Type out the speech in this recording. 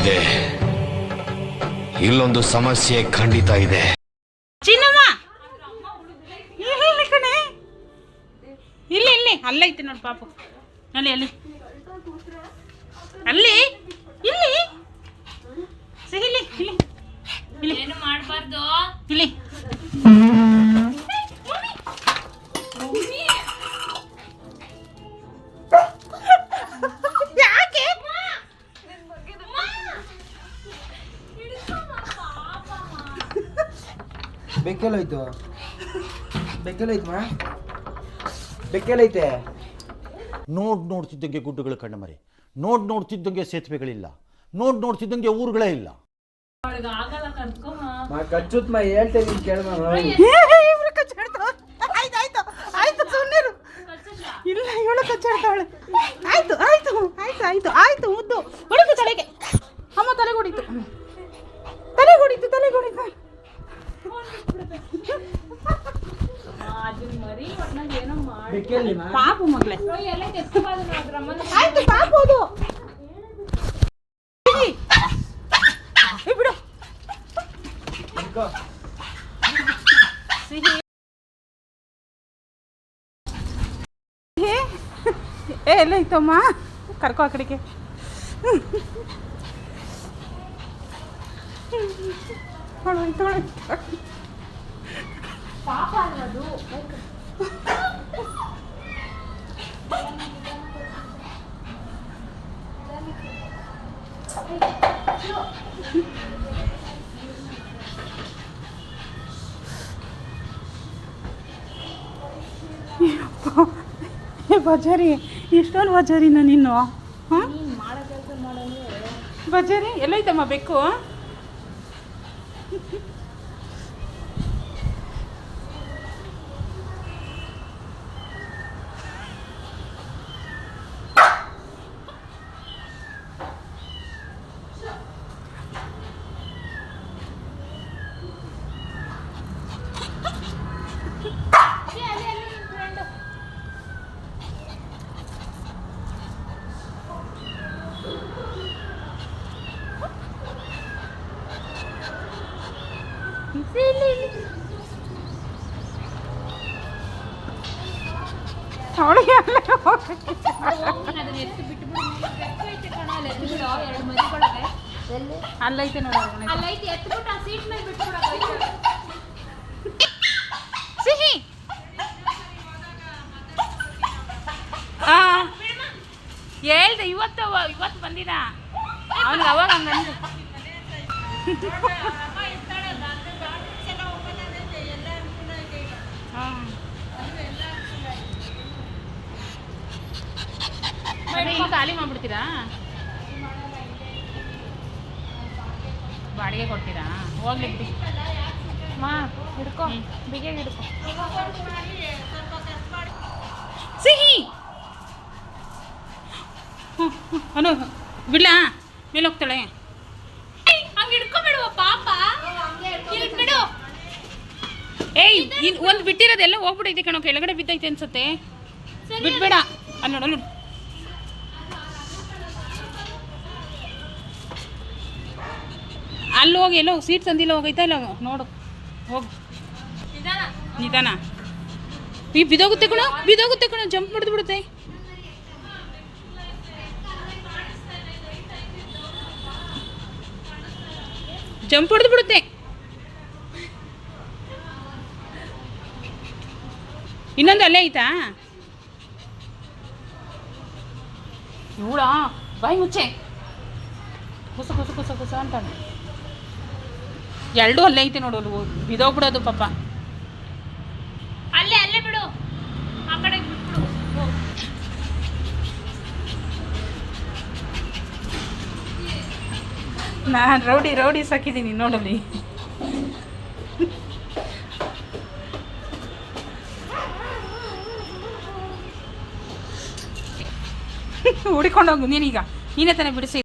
ಇದೆ, ಇಲ್ಲೊಂದು ಸಮಸ್ಯೆ ಖಂಡಿತ ಇದೆ. ಚಿನ್ನಮ್ಮ ಕಣೆ, ಇಲ್ಲಿ ಇಲ್ಲಿ ಅಲ್ಲೈತೆ ನೋಡಿ ಪಾಪು, ಅಲ್ಲಿ ಅಲ್ಲಿ ಅಲ್ಲಿ ಇಲ್ಲಿ ಸಿಹಿಲಿ ಇಲ್ಲಿ ಇಲ್ಲಿ ಏನು ಮಾಡಬಾರ್ದು ಇಲ್ಲಿ. ಯಾಕೆ ಬೆಕ್ಕೆಲ್ಲೋಯ್ತು ಬೆಕ್ಕೆಲ್ಲೈತೆ. ನೋಡ್ತಿದ್ದಂಗೆ ಗುಡ್ಡಗಳು ಕಣ್ಣಮರಿ, ನೋಡ್ತಿದ್ದಂಗೆ ಸೇತುವೆಗಳಿಲ್ಲ, ನೋಡ್ತಿದ್ದಂಗೆ ಊರುಗಳೇ ಇಲ್ಲ. ಕಚ್ಚುತ್ ಹೇಳ್ತೇನೆ ಕೇಳ್ಮ. ಆಯ್ತು ಸುಮ್ಮನೆ ಇಲ್ಲ, ಇವಳು ಕಚ್ಚಾಡ್ತಾವಳೆ. ಆಯ್ತು ಆಯ್ತು ಆಯ್ತು ಆಯ್ತು ಆಯ್ತು ಮುದ್ದು ಹೊಡಿತು ತಲೆಗೆ. ಅಮ್ಮ ತಲೆಗೆ ಹೊಡಿತು. ಪಾಪು ಮಗಳೇ, ಆಯ್ತು ಪಾಪು ಅದು ಬಿಡು. ಸಿಹಿ ಎಲ್ಲ ಇತ್ತಮ್ಮ, ಕರ್ಕೋ ಆ ಕಡೆಗೆ. ಬಜಾರಿ ಎಷ್ಟೊಂದು ಬಜಾರಿನ ನೀನು. ಹಾಂ ಬಜಾರಿ ಎಲ್ಲೈತಮ್ಮ ಬೇಕು? ಅವಳಿಗೆ ಅಲ್ಲೈತೆ ಸಿಹಿ. ಹೇಳ್ದೆ ಇವತ್ತು ಬಂದಿದ ಅವನಿಗೆ ಅವಾಗ ಹಂಗಂದು. ಇಲ್ಲಿ ಖಾಲಿ ಮಾಡ್ಬಿಡ್ತೀರಾ? ಬಾಡಿಗೆ ಕೊಡ್ತೀರಾ? ಹೋಗ್ಲಿ ಬಿಡಿ. ಹಿಡ್ಕೊ, ಬಿಗೆ ಹಿಡ್ಕೊ. ಸಿಹಿ ಅನು ಬಿಡ್ಲ ಮೇಲೆ ಹೋಗ್ತಾಳೆ. ಹಂಗೆ ಹಿಡ್ಕೊಬಿಡುವ ಪಾಪ, ಬಿಡು. ಏಯ್ ಒಂದು ಬಿಟ್ಟಿರೋದೆಲ್ಲ ಹೋಗ್ಬಿಟ್ಟೈತೆ ಕಣೋ, ಕೆಳಗಡೆ ಬಿದ್ದೈತೆ ಅನ್ಸುತ್ತೆ. ಬಿಡ್ಬೇಡ. ಅಲ್ಲಿ ನೋಡು ಅಲ್ಲಿ ಹೋಗಿ ಎಲ್ಲೋ ಸೀಟ್ ತಂದಿಲ್ಲ, ಹೋಗೈತಾ ಇಲ್ಲ ನೋಡು, ಹೋಗು ನಿಧಾನ. ಬಿದೋಗುತ್ತೆ ಕಣ, ಜಂಪ್ ಮಾಡಿದು ಬಿಡುತ್ತೆ. ಜಂಪ್ ಹೊಡೆದು ಬಿಡುತ್ತೆ. ಇನ್ನೊಂದು ಅಲ್ಲೇ ಐತಾ? ಇವಳ ಬಾಯಿ ಮುಚ್ಚೆ, ಕುಸ ಅಂತ ಎರಡೂ ಅಲ್ಲೇ ಐತೆ ನೋಡು. ಬಿದೋಗ್ಬಿಡೋದು ಪಾಪ. ಅಲ್ಲೇ ಬಿಡು, ಆ ಕಡೆ ಬಿಟ್ಬಿಡು. ನಾನು ರೌಡಿ ಸಾಕಿದ್ದೀನಿ ನೋಡಲಿ. ಹುಡಿಕೊಂಡೋಗು ನೀನೀಗ, ನೀನೇ ತಾನೇ ಬಿಡಿಸಿ.